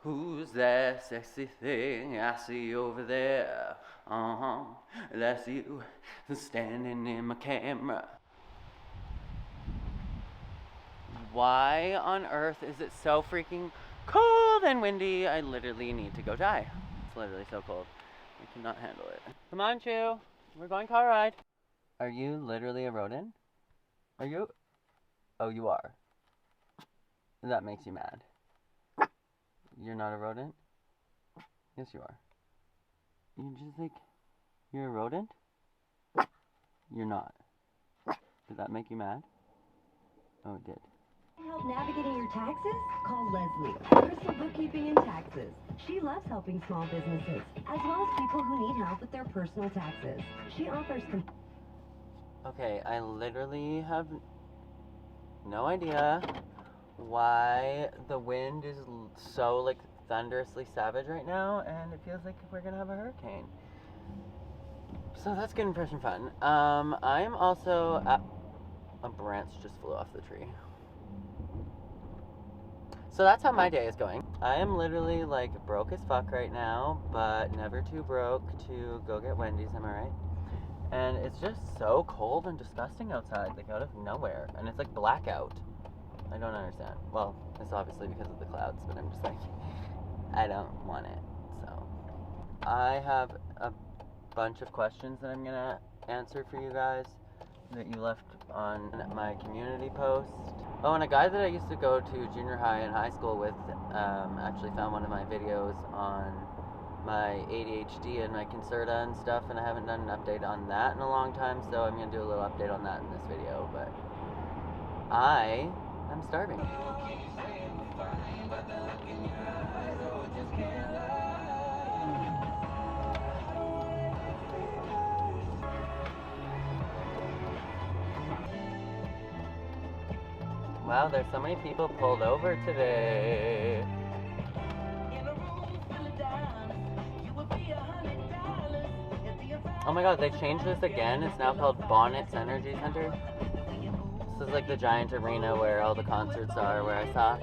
Who's that sexy thing I see over there? That's you standing in my camera. Why on earth is it so freaking cold and windy? I literally need to go die. It's literally so cold. I cannot handle it. Come on, Chew. We're going car ride. Are you literally a rodent? Are you? Oh, you are. That makes you mad. You're not a rodent? Yes, you are. You're just like, you're a rodent? You're not. Did that make you mad? Oh, it did. Help navigating your taxes? Call Leslie, Crystal Bookkeeping and Taxes. She loves helping small businesses, as well as people who need help with their personal taxes. She offers... Okay, I literally have no idea why the wind is so, like, thunderously savage right now, and it feels like we're gonna have a hurricane. So that's good and fresh and fun. I'm also at... A branch just flew off the tree. So that's how my day is going. I am literally, like, broke as fuck right now, but never too broke to go get Wendy's, am I right? And it's just so cold and disgusting outside, like, out of nowhere. And it's, like, blackout. I don't understand. Well, it's obviously because of the clouds, but I'm just like, I don't want it, so. I have a bunch of questions that I'm gonna answer for you guys that you left on my community post. Oh, and a guy that I used to go to junior high and high school with actually found one of my videos on my ADHD and my Concerta and stuff, and I haven't done an update on that in a long time, so I'm gonna do a little update on that in this video, but I am starving. Wow, there's so many people pulled over today. Oh my god, they changed this again. It's now called Bonnet's Energy Center. This is like the giant arena where all the concerts are, where I saw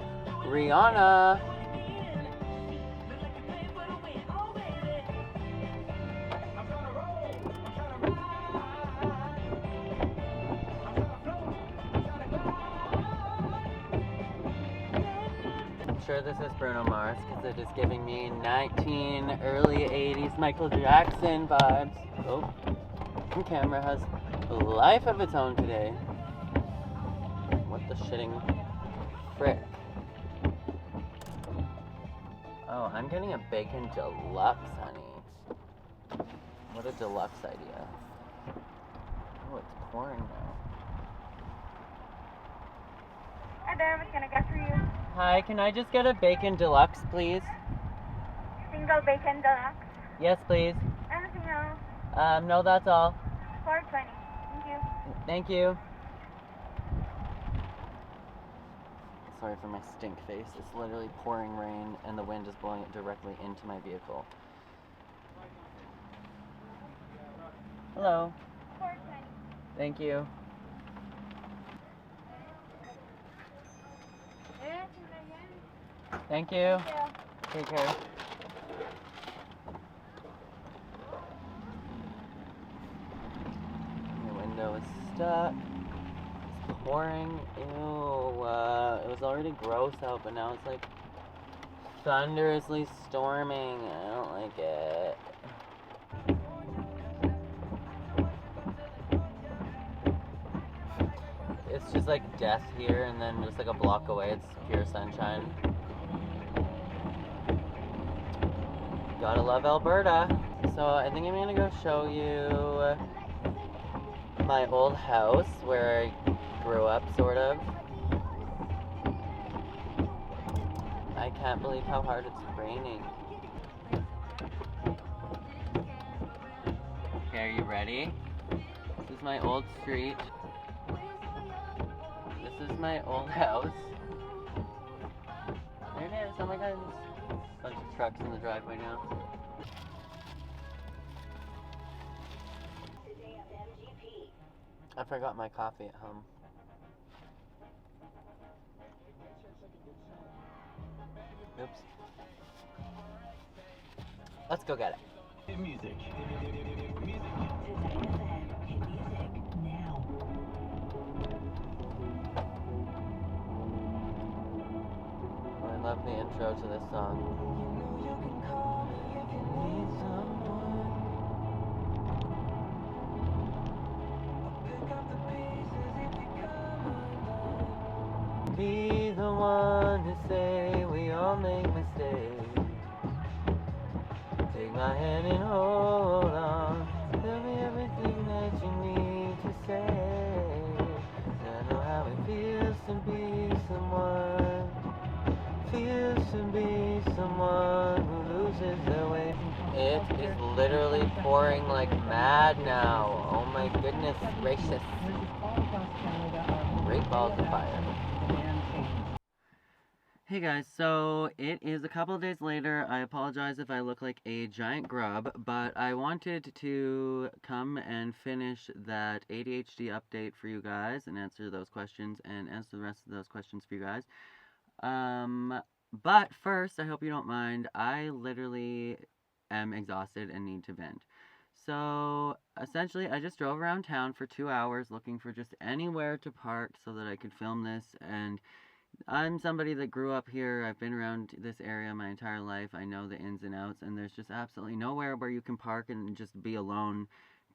Rihanna. I'm sure this is Bruno Mars because it is giving me 19 early 80s Michael Jackson vibes. Oh, the camera has a life of its own today. What the shitting frick? Oh, I'm getting a bacon deluxe, honey. What a deluxe idea. Oh, it's pouring now. Hi there, what can I get for you? Hi, can I just get a bacon deluxe, please? Single bacon deluxe. Yes, please. Anything else? No, that's all. $4.20. Thank you. Thank you. Sorry for my stink face. It's literally pouring rain and the wind is blowing it directly into my vehicle. Hello. $4.20. Thank you. Thank you. Take care. The window is stuck. It's pouring. Ew. It was already gross out, but now it's like thunderously storming. I don't like it. It's just like death here, and then just like a block away, it's pure sunshine. Gotta love Alberta. So I think I'm gonna go show you my old house where I grew up, sort of. I can't believe how hard it's raining. Okay, are you ready? This is my old street. This is my old house. There it is. Oh my god, there's a bunch of trucks in the driveway now. I forgot my coffee at home. Oops. Let's go get it. Hit music. I love the intro to this song. Be the one to say we all make mistakes. Take my hand and hold on. Tell me everything that you need to say. I know how it feels to be someone. Feels to be someone who loses their way. It is literally pouring like mad now. Oh my goodness gracious. Great balls of fire. Hey guys, so it is a couple of days later. I apologize if I look like a giant grub, but I wanted to come and finish that ADHD update for you guys and answer those questions and answer the rest of those questions for you guys. But first, I hope you don't mind, I literally am exhausted and need to vent. So, essentially, I just drove around town for 2 hours looking for just anywhere to park so that I could film this, and I'm somebody that grew up here. I've been around this area my entire life. I know the ins and outs, and there's just absolutely nowhere where you can park and just be alone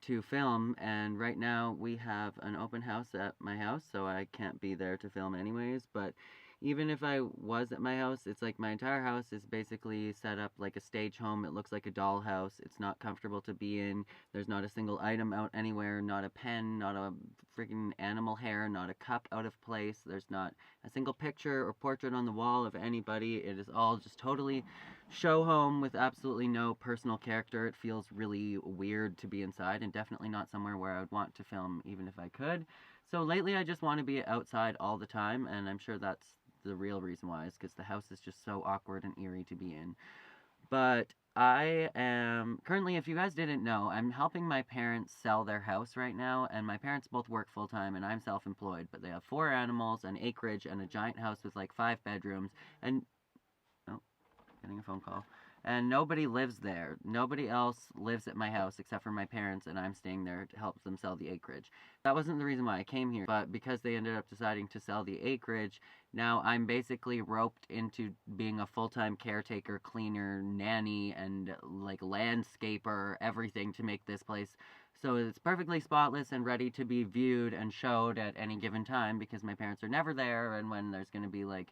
to film. And right now we have an open house at my house, so I can't be there to film anyways. But even if I was at my house, it's like my entire house is basically set up like a stage home. It looks like a dollhouse. It's not comfortable to be in. There's not a single item out anywhere, not a pen, not a freaking animal hair, not a cup out of place. There's not a single picture or portrait on the wall of anybody. It is all just totally show home with absolutely no personal character. It feels really weird to be inside, and definitely not somewhere where I would want to film even if I could. So lately I just want to be outside all the time, and I'm sure that's the real reason why, is because the house is just so awkward and eerie to be in. But I am currently, if you guys didn't know, I'm helping my parents sell their house right now, and my parents both work full-time and I'm self-employed, but they have 4 animals, an acreage, and a giant house with like 5 bedrooms, and oh, getting a phone call. And nobody lives there. Nobody else lives at my house except for my parents, and I'm staying there to help them sell the acreage. That wasn't the reason why I came here, but because they ended up deciding to sell the acreage, now I'm basically roped into being a full-time caretaker, cleaner, nanny, and like landscaper, everything to make this place so it's perfectly spotless and ready to be viewed and showed at any given time, because my parents are never there, and when there's going to be like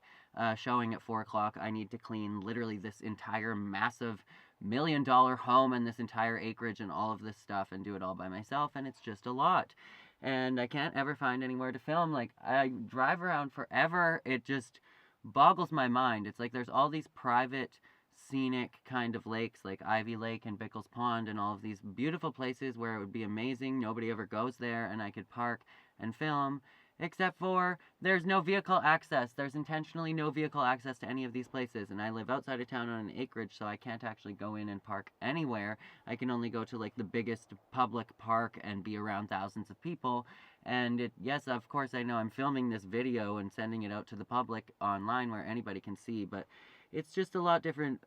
showing at 4 o'clock, I need to clean literally this entire massive $1 million home and this entire acreage and all of this stuff and do it all by myself, and it's just a lot. And I can't ever find anywhere to film. Like, I drive around forever. It just boggles my mind. It's like there's all these private scenic kind of lakes like Ivy Lake and Bickles Pond and all of these beautiful places where it would be amazing. Nobody ever goes there, and I could park and film, except for there's no vehicle access. There's intentionally no vehicle access to any of these places, and I live outside of town on an acreage, so I can't actually go in and park anywhere. I can only go to like the biggest public park and be around thousands of people. And yes, of course, I know I'm filming this video and sending it out to the public online where anybody can see, but it's just a lot different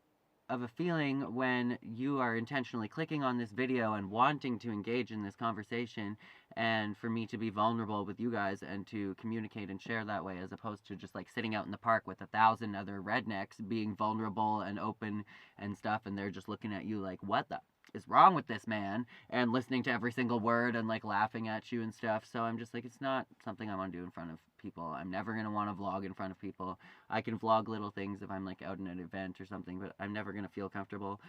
of a feeling when you are intentionally clicking on this video and wanting to engage in this conversation, and for me to be vulnerable with you guys and to communicate and share that way, as opposed to just like sitting out in the park with 1,000 other rednecks being vulnerable and open and stuff, and they're just looking at you like, what the is wrong with this man, and listening to every single word and like laughing at you and stuff. So I'm just like, it's not something I want to do in front of people. I'm never going to want to vlog in front of people. I can vlog little things if I'm like out in an event or something, but I'm never going to feel comfortable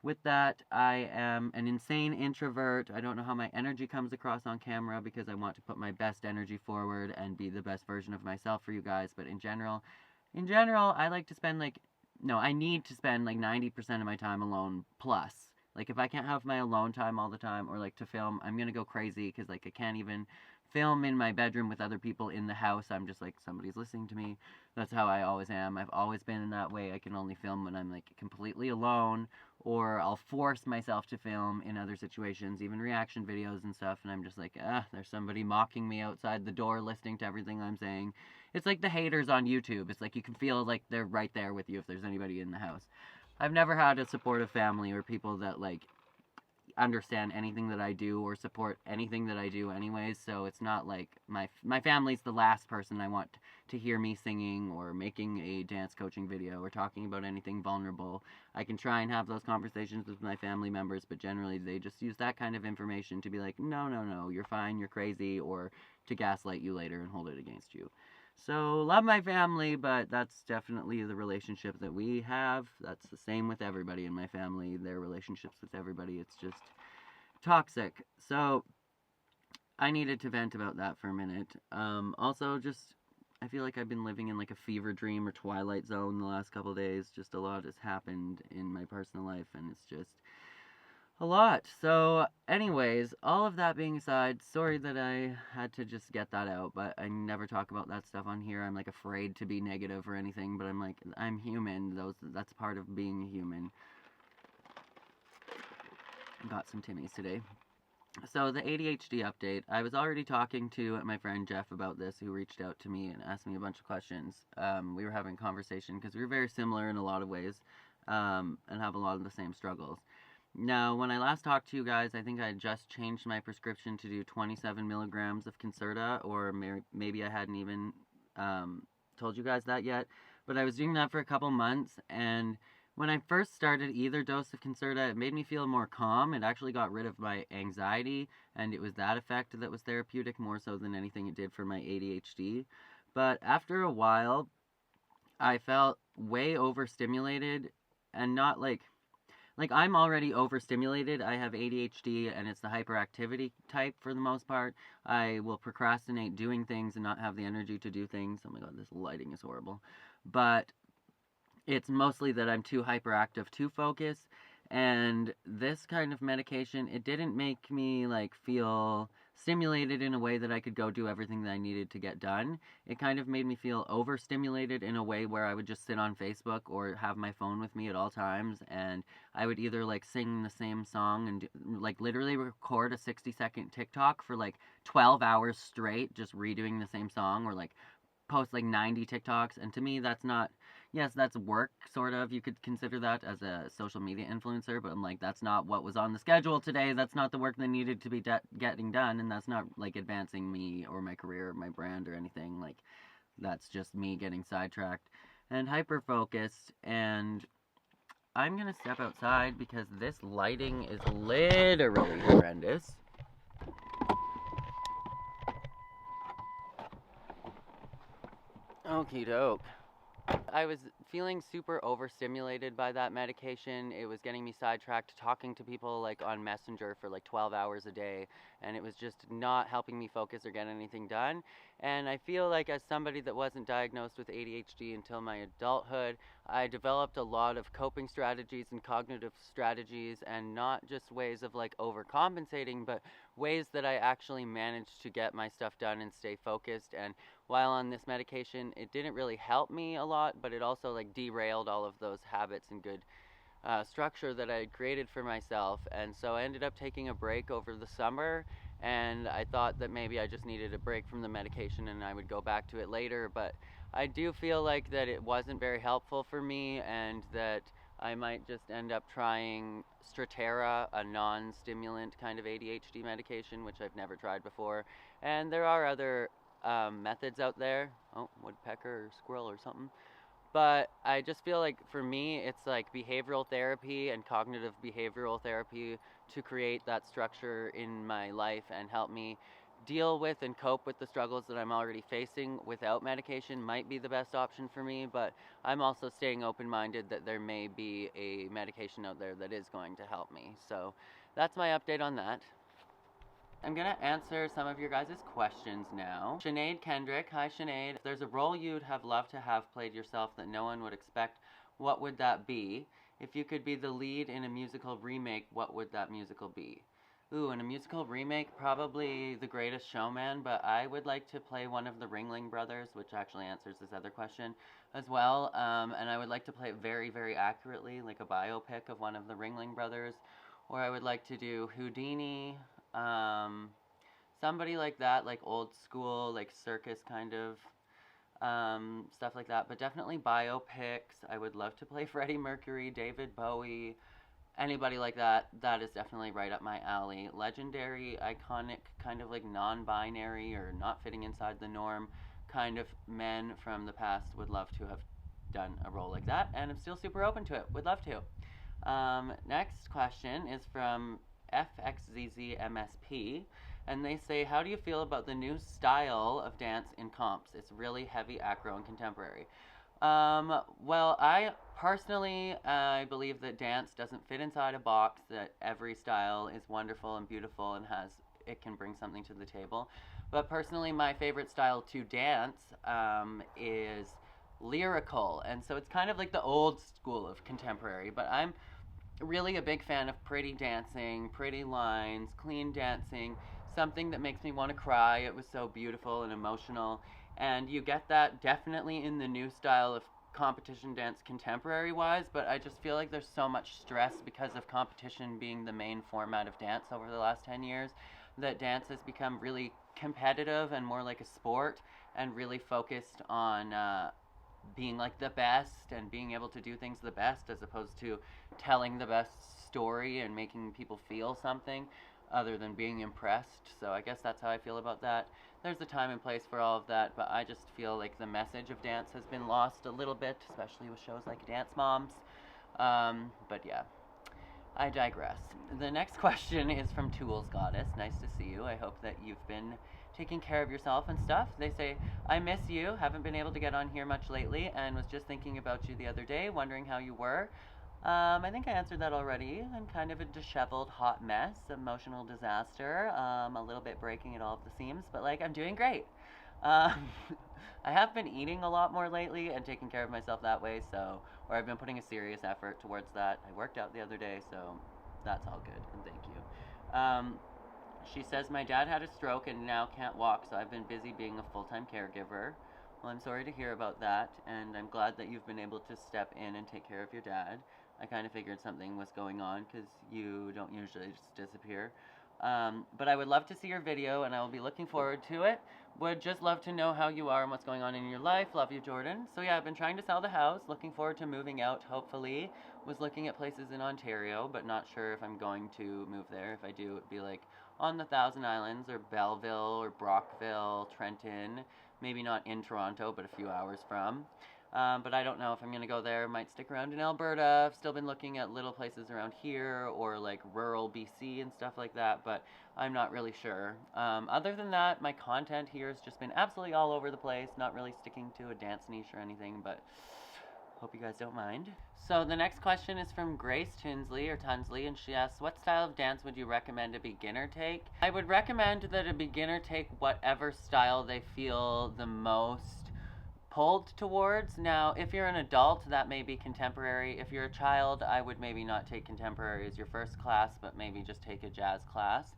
with that. I am an insane introvert. I don't know how my energy comes across on camera, because I want to put my best energy forward and be the best version of myself for you guys. But in general, I like to spend I need to spend like 90% of my time alone plus. Like, if I can't have my alone time all the time, or like to film, I'm gonna go crazy, because like I can't even film in my bedroom with other people in the house. I'm just like, somebody's listening to me. That's how I always am. I've always been in that way. I can only film when I'm like completely alone, or I'll force myself to film in other situations, even reaction videos and stuff, and I'm just like, there's somebody mocking me outside the door listening to everything I'm saying. It's like the haters on YouTube. It's like you can feel like they're right there with you if there's anybody in the house. I've never had a supportive family or people that, like, understand anything that I do or support anything that I do anyways, so it's not like my family's the last person I want to hear me singing or making a dance coaching video or talking about anything vulnerable. I can try and have those conversations with my family members, but generally they just use that kind of information to be like, no, you're fine, you're crazy, or to gaslight you later and hold it against you. So, love my family, but that's definitely the relationship that we have. That's the same with everybody in my family, their relationships with everybody. It's just toxic. So, I needed to vent about that for a minute. Also, just, I feel like I've been living in like a fever dream or twilight zone the last couple days. Just a lot has happened in my personal life, and it's just a lot. So, anyways, all of that being aside, sorry that I had to just get that out, but I never talk about that stuff on here. I'm like afraid to be negative or anything, but I'm like, I'm human. That's part of being a human. Got some Timmies today. So, the ADHD update. I was already talking to my friend Jeff about this, who reached out to me and asked me a bunch of questions. We were having a conversation because we were very similar in a lot of ways, and have a lot of the same struggles. Now, when I last talked to you guys, I think I had just changed my prescription to do 27 milligrams of Concerta, or maybe I hadn't even told you guys that yet. But I was doing that for a couple months, and when I first started either dose of Concerta, it made me feel more calm. It actually got rid of my anxiety, and it was that effect that was therapeutic more so than anything it did for my ADHD. But after a while, I felt way overstimulated, and not like I'm already overstimulated. I have ADHD, and it's the hyperactivity type for the most part. I will procrastinate doing things and not have the energy to do things. Oh my god, this lighting is horrible. But it's mostly that I'm too hyperactive to focus, and this kind of medication, it didn't make me like feel stimulated in a way that I could go do everything that I needed to get done. It kind of made me feel overstimulated in a way where I would just sit on Facebook or have my phone with me at all times, and I would either like sing the same song and like literally record a 60-second TikTok for like 12 hours straight just redoing the same song, or like post like 90 TikToks. And to me, that's not, yes, that's work, sort of. You could consider that as a social media influencer, but I'm like, that's not what was on the schedule today. That's not the work that needed to be getting done, and that's not like advancing me or my career or my brand or anything. Like, that's just me getting sidetracked and hyper focused. And I'm gonna step outside because this lighting is literally horrendous. Okie doke. I was feeling super overstimulated by that medication. It was getting me sidetracked, talking to people like on Messenger for like 12 hours a day, and it was just not helping me focus or get anything done. And I feel like, as somebody that wasn't diagnosed with ADHD until my adulthood, I developed a lot of coping strategies and cognitive strategies, and not just ways of like overcompensating, but ways that I actually managed to get my stuff done and stay focused. And while on this medication, it didn't really help me a lot, but it also like derailed all of those habits and good structure that I had created for myself. And so I ended up taking a break over the summer, and I thought that maybe I just needed a break from the medication and I would go back to it later. But I do feel like that it wasn't very helpful for me, and that I might just end up trying Strattera, a non-stimulant kind of ADHD medication, which I've never tried before. And there are other methods out there. Oh, woodpecker or squirrel or something. But I just feel like for me, it's like behavioral therapy and cognitive behavioral therapy to create that structure in my life and help me deal with and cope with the struggles that I'm already facing without medication might be the best option for me. But I'm also staying open-minded that there may be a medication out there that is going to help me. So that's my update on that. I'm gonna answer some of your guys' questions now. Sinead Kendrick, hi Sinead. If there's a role you'd have loved to have played yourself that no one would expect, what would that be? If you could be the lead in a musical remake, what would that musical be? Ooh, in a musical remake, probably The Greatest Showman, but I would like to play one of the Ringling Brothers, which actually answers this other question as well. And I would like to play it very, very accurately, like a biopic of one of the Ringling Brothers. Or I would like to do Houdini, somebody like that, like old school, like circus kind of stuff like that. But definitely biopics. I would love to play Freddie Mercury, David Bowie, anybody like that. That is definitely right up my alley. Legendary, iconic, kind of like non-binary or not fitting inside the norm kind of men from the past would love to have done a role like that, and I'm still super open to it. Would love to. Next question is from FXZZMSP, and they say, how do you feel about the new style of dance in comps? It's really heavy, acro, and contemporary. Well, I personally, I believe that dance doesn't fit inside a box, that every style is wonderful and beautiful and it can bring something to the table. But personally, my favorite style to dance is lyrical, and so it's kind of like the old school of contemporary, but I'm really a big fan of pretty dancing, pretty lines, clean dancing, something that makes me want to cry. It was so beautiful and emotional, and you get that definitely in the new style of competition dance contemporary wise, but I just feel like there's so much stress because of competition being the main format of dance over the last 10 years that dance has become really competitive and more like a sport and really focused on being like the best and being able to do things the best as opposed to telling the best story and making people feel something other than being impressed. So I guess that's how I feel about that. There's a time and place for all of that, but I just feel like the message of dance has been lost a little bit, especially with shows like Dance Moms. But yeah, I digress. The next question is from Tools Goddess. Nice to see you. I hope that you've been taking care of yourself and stuff. They say, I miss you. Haven't been able to get on here much lately and was just thinking about you the other day, wondering how you were. I think I answered that already. I'm kind of a disheveled hot mess, emotional disaster, a little bit breaking at all of the seams, but like I'm doing great. I have been eating a lot more lately and taking care of myself that way, or I've been putting a serious effort towards that. I worked out the other day, so that's all good, and thank you. She says, my dad had a stroke and now can't walk, so I've been busy being a full-time caregiver. Well, I'm sorry to hear about that, and I'm glad that you've been able to step in and take care of your dad. I kind of figured something was going on because you don't usually just disappear. But I would love to see your video, and I will be looking forward to it. Would just love to know how you are and what's going on in your life. Love you, Jordan. So yeah, I've been trying to sell the house. Looking forward to moving out, hopefully. Was looking at places in Ontario, but not sure if I'm going to move there. If I do, it'd be like on the Thousand Islands or Belleville or Brockville, Trenton. Maybe not in Toronto, but a few hours from. But I don't know if I'm going to go there. Might stick around in Alberta. I've still been looking at little places around here or like rural BC and stuff like that, but I'm not really sure. Other than that, my content here has just been absolutely all over the place, not really sticking to a dance niche or anything, but hope you guys don't mind. So the next question is from Grace Tinsley, and she asks, what style of dance would you recommend a beginner take? I would recommend that a beginner take whatever style they feel the most pulled towards. Now, if you're an adult, that may be contemporary. If you're a child, I would maybe not take contemporary as your first class, but maybe just take a jazz class.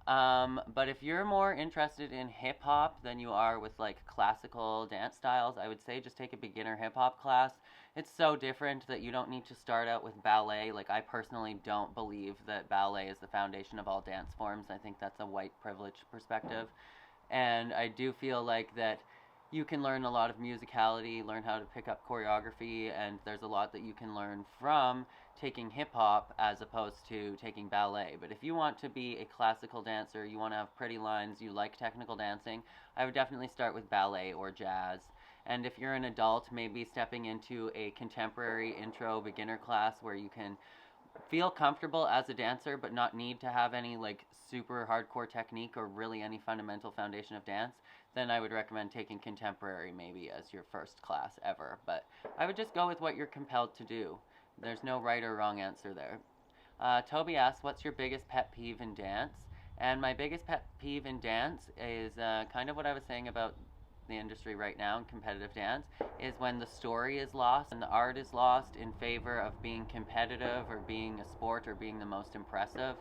But if you're more interested in hip-hop than you are with like classical dance styles, I would say just take a beginner hip-hop class. It's so different that you don't need to start out with ballet. Like, I personally don't believe that ballet is the foundation of all dance forms. I think that's a white privilege perspective. And I do feel like that you can learn a lot of musicality, learn how to pick up choreography, and there's a lot that you can learn from taking hip-hop as opposed to taking ballet. But if you want to be a classical dancer, you want to have pretty lines, you like technical dancing, I would definitely start with ballet or jazz. And if you're an adult, maybe stepping into a contemporary intro beginner class where you can feel comfortable as a dancer but not need to have any like super hardcore technique or really any fundamental foundation of dance, then I would recommend taking contemporary maybe as your first class ever. But I would just go with what you're compelled to do. There's no right or wrong answer there. Toby asks, what's your biggest pet peeve in dance? And my biggest pet peeve in dance is kind of what I was saying about the industry right now in competitive dance, is when the story is lost and the art is lost in favor of being competitive or being a sport or being the most impressive.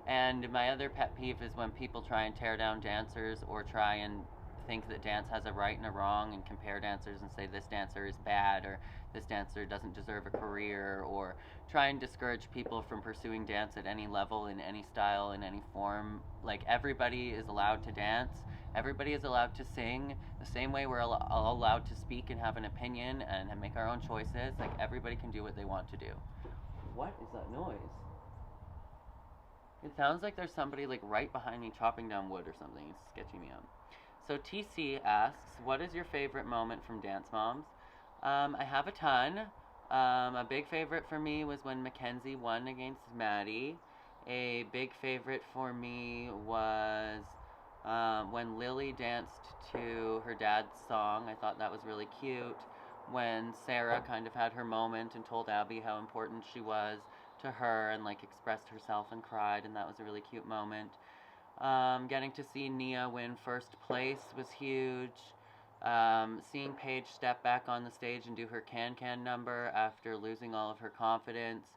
And my other pet peeve is when people try and tear down dancers or try and think that dance has a right and a wrong and compare dancers and say this dancer is bad or this dancer doesn't deserve a career, or try and discourage people from pursuing dance at any level, in any style, in any form. Like, everybody is allowed to dance, Everybody is allowed to sing the same way we're all allowed to speak and have an opinion and make our own choices. Like, everybody can do what they want to do. What is that noise? It sounds like there's somebody like right behind me chopping down wood or something. It's sketching me out. So TC asks, what is your favorite moment from Dance Moms? I have a ton. A big favorite for me was when Mackenzie won against Maddie. A big favorite for me was when Lily danced to her dad's song. I thought that was really cute. When Sarah kind of had her moment and told Abby how important she was to her and like expressed herself and cried, and that was a really cute moment. Getting to see Nia win first place was huge. Seeing Paige step back on the stage and do her can-can number after losing all of her confidence.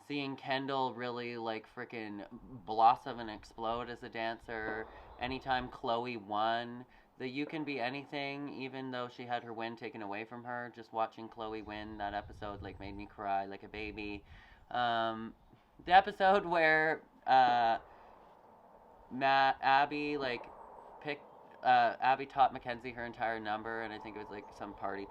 Seeing Kendall really like freaking blossom and explode as a dancer. Anytime Chloe won, the You Can Be Anything, even though she had her win taken away from her, just watching Chloe win that episode like made me cry like a baby. The episode where Abby like picked Abby taught Mackenzie her entire number, and I think it was like some party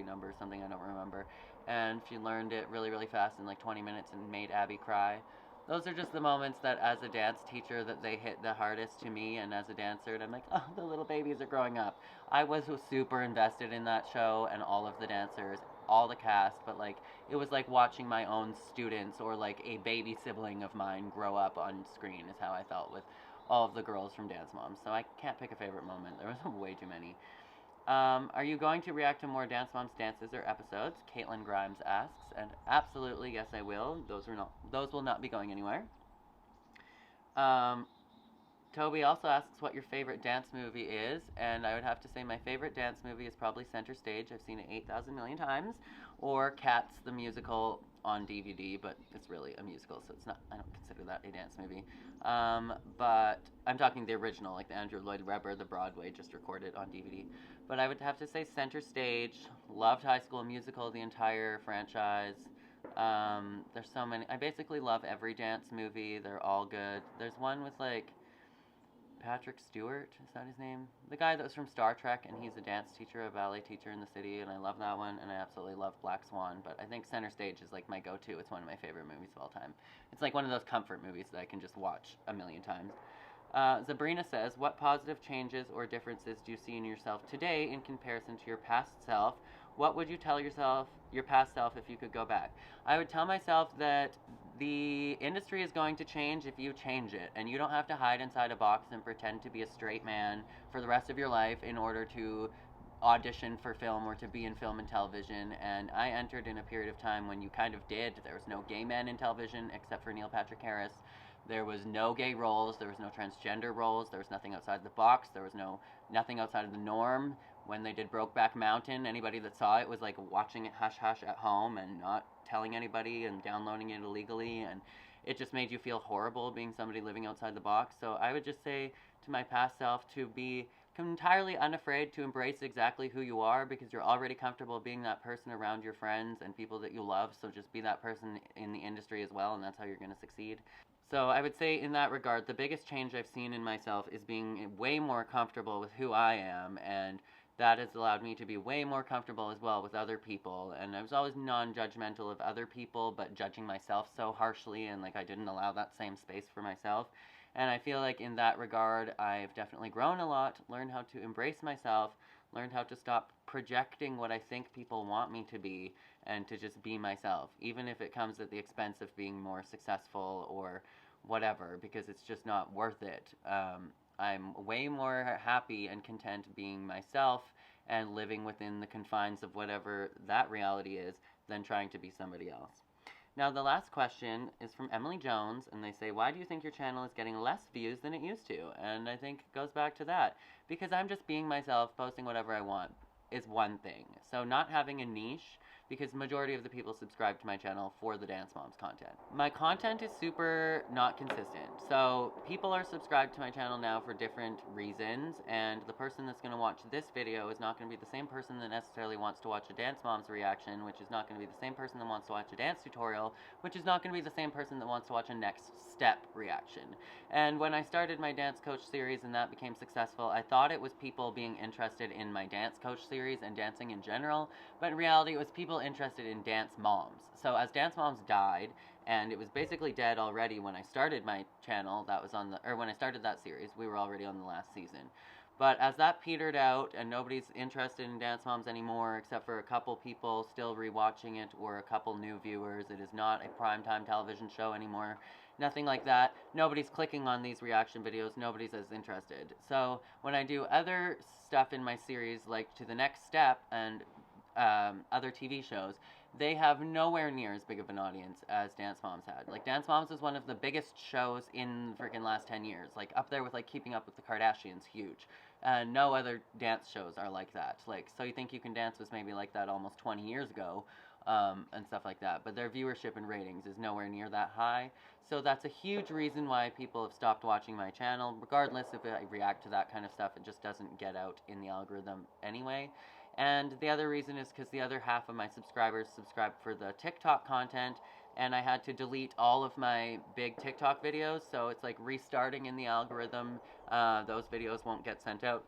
number or something, I don't remember, and she learned it really, really fast in like 20 minutes and made Abby cry. Those are just the moments that as a dance teacher that they hit the hardest to me, and as a dancer, and I'm like, oh, the little babies are growing up. I was super invested in that show and all of the dancers, all the cast, but like it was like watching my own students or like a baby sibling of mine grow up on screen is how I felt with all of the girls from Dance Moms. So I can't pick a favorite moment. There was way too many. Are you going to react to more Dance Moms dances or episodes? Caitlin Grimes asks, and absolutely, yes, I will. Those will not be going anywhere. Toby also asks what your favorite dance movie is, and I would have to say my favorite dance movie is probably Center Stage. I've seen it 8,000 million times, or Cats the musical on DVD, but it's really a musical, so it's not. I don't consider that a dance movie. But I'm talking the original, like the Andrew Lloyd Webber, the Broadway, just recorded on DVD. But I would have to say Center Stage. Loved High School Musical, the entire franchise. There's so many. I basically love every dance movie. They're all good. There's one with like Patrick Stewart, is that his name? The guy that was from Star Trek, and he's a dance teacher, a ballet teacher in the city, and I love that one, and I absolutely love Black Swan, but I think Center Stage is like my go-to. It's one of my favorite movies of all time. It's like one of those comfort movies that I can just watch a million times. Sabrina says, what positive changes or differences do you see in yourself today in comparison to your past self? What would you tell yourself, your past self, if you could go back? I would tell myself that the industry is going to change if you change it, and you don't have to hide inside a box and pretend to be a straight man for the rest of your life in order to audition for film or to be in film and television. And I entered in a period of time when you kind of did. There was no gay men in television except for Neil Patrick Harris. There was no gay roles, there was no transgender roles, there was nothing outside the box, there was nothing outside of the norm. When they did Brokeback Mountain, anybody that saw it was like watching it hush-hush at home and not telling anybody and downloading it illegally, and it just made you feel horrible being somebody living outside the box. So I would just say to my past self to be entirely unafraid to embrace exactly who you are, because you're already comfortable being that person around your friends and people that you love, so just be that person in the industry as well, and that's how you're going to succeed. So I would say in that regard, the biggest change I've seen in myself is being way more comfortable with who I am, and that has allowed me to be way more comfortable as well with other people. And I was always non-judgmental of other people, but judging myself so harshly, and like I didn't allow that same space for myself. And I feel like in that regard, I've definitely grown a lot, learned how to embrace myself, learned how to stop projecting what I think people want me to be, and to just be myself, even if it comes at the expense of being more successful or whatever, because it's just not worth it. I'm way more happy and content being myself and living within the confines of whatever that reality is than trying to be somebody else. Now, the last question is from Emily Jones, and they say, why do you think your channel is getting less views than it used to? And I think it goes back to that, because I'm just being myself, posting whatever I want is one thing. So not having a niche, because the majority of the people subscribe to my channel for the Dance Moms content. My content is super not consistent, so people are subscribed to my channel now for different reasons, and the person that's going to watch this video is not going to be the same person that necessarily wants to watch a Dance Moms reaction, which is not going to be the same person that wants to watch a dance tutorial, which is not going to be the same person that wants to watch a next step reaction. And when I started my dance coach series and that became successful, I thought it was people being interested in my dance coach series and dancing in general, but in reality it was people interested in dance moms. So as Dance Moms died, and it was basically dead already when I started my channel, when I started that series, we were already on the last season. But as that petered out and nobody's interested in Dance Moms anymore except for a couple people still rewatching it or a couple new viewers, it is not a primetime television show anymore. Nothing like that. Nobody's clicking on these reaction videos. Nobody's as interested. So when I do other stuff in my series, like To the Next Step and other TV shows, they have nowhere near as big of an audience as Dance Moms had. Like, Dance Moms was one of the biggest shows in the freaking last 10 years. Like, up there with, like, Keeping Up with the Kardashians, huge. No other dance shows are like that. Like, So You Think You Can Dance was maybe like that almost 20 years ago, and stuff like that. But their viewership and ratings is nowhere near that high. So that's a huge reason why people have stopped watching my channel. Regardless if I react to that kind of stuff, it just doesn't get out in the algorithm anyway. And the other reason is because the other half of my subscribers subscribe for the TikTok content, and I had to delete all of my big TikTok videos, so it's like restarting in the algorithm. Those videos won't get sent out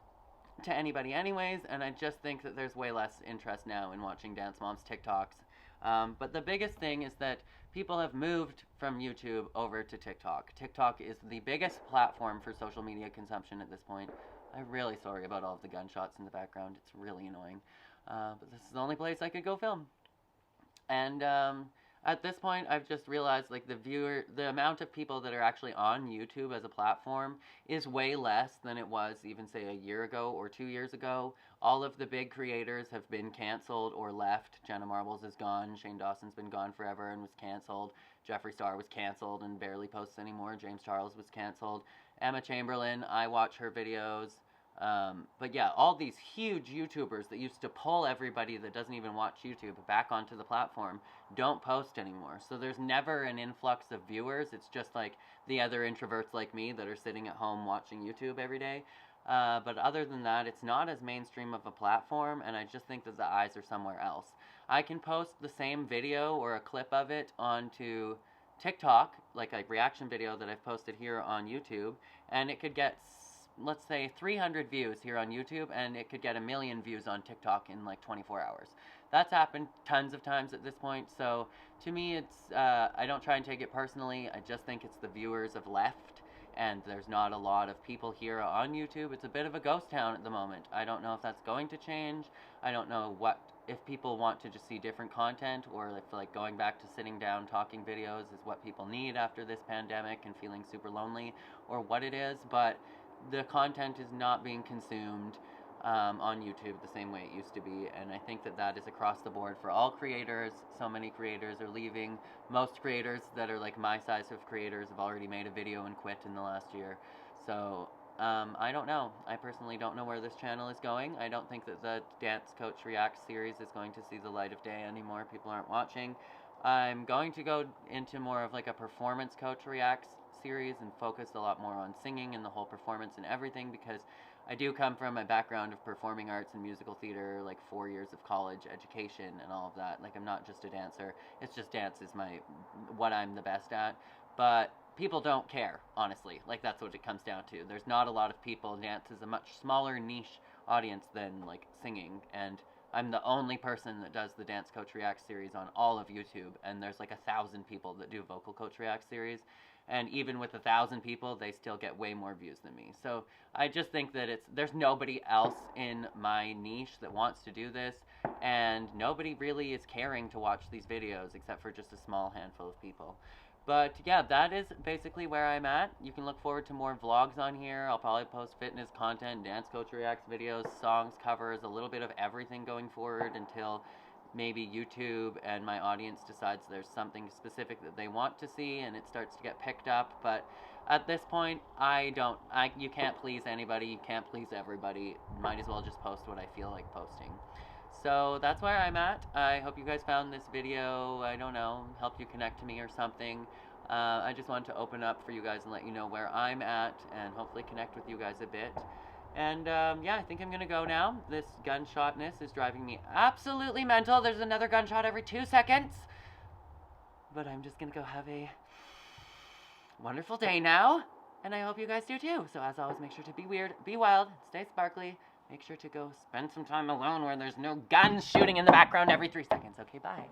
to anybody anyways, and I just think that there's way less interest now in watching Dance Moms TikToks. But the biggest thing is that people have moved from YouTube over to TikTok. TikTok is the biggest platform for social media consumption at this point. I'm really sorry about all of the gunshots in the background. It's really annoying. But this is the only place I could go film. And at this point, I've just realized, like, the amount of people that are actually on YouTube as a platform is way less than it was even, say, a year ago or 2 years ago. All of the big creators have been canceled or left. Jenna Marbles is gone. Shane Dawson's been gone forever and was canceled. Jeffree Star was canceled and barely posts anymore. James Charles was canceled. Emma Chamberlain, I watch her videos. But yeah, all these huge YouTubers that used to pull everybody that doesn't even watch YouTube back onto the platform don't post anymore. So there's never an influx of viewers. It's just like the other introverts like me that are sitting at home watching YouTube every day. But other than that, it's not as mainstream of a platform, and I just think that the eyes are somewhere else. I can post the same video or a clip of it onto TikTok, like a reaction video that I've posted here on YouTube, and it could get, let's say, 300 views here on YouTube, and it could get 1 million views on TikTok in like 24 hours. That's happened tons of times at this point, so to me it's, I don't try and take it personally. I just think it's the viewers have left, and there's not a lot of people here on YouTube. It's a bit of a ghost town at the moment. I don't know if that's going to change. I don't know if people want to just see different content, or if, like, going back to sitting down talking videos is what people need after this pandemic and feeling super lonely, or what it is, but the content is not being consumed on YouTube the same way it used to be, and I think that that is across the board for all creators. So many creators are leaving. Most creators that are like my size of creators have already made a video and quit in the last year. So I don't know. I personally don't know where this channel is going. I don't think that the Dance Coach Reacts series is going to see the light of day anymore. People aren't watching. I'm going to go into more of like a Performance Coach Reacts series and focus a lot more on singing and the whole performance and everything, because I do come from a background of performing arts and musical theater, like 4 years of college education and all of that. Like, I'm not just a dancer. It's just dance is what I'm the best at. But people don't care, honestly. Like, that's what it comes down to. There's not a lot of people. Dance is a much smaller niche audience than, like, singing. And I'm the only person that does the Dance Coach React series on all of YouTube. And there's like 1,000 people that do Vocal Coach React series. And even with 1,000 people, they still get way more views than me. So I just think that there's nobody else in my niche that wants to do this, and nobody really is caring to watch these videos except for just a small handful of people. But yeah, that is basically where I'm at. You can look forward to more vlogs on here. I'll probably post fitness content, Dance Coach Reacts videos, songs, covers, a little bit of everything going forward until maybe YouTube and my audience decides there's something specific that they want to see and it starts to get picked up. But at this point, you can't please anybody, you can't please everybody. Might as well just post what I feel like posting. So that's where I'm at. I hope you guys found this video, I don't know, helped you connect to me or something. I just wanted to open up for you guys and let you know where I'm at and hopefully connect with you guys a bit. And yeah, I think I'm gonna go now. This gunshotness is driving me absolutely mental. There's another gunshot every 2 seconds. But I'm just gonna go have a wonderful day now. And I hope you guys do too. So as always, make sure to be weird, be wild, stay sparkly. Make sure to go spend some time alone where there's no guns shooting in the background every 3 seconds. Okay, bye.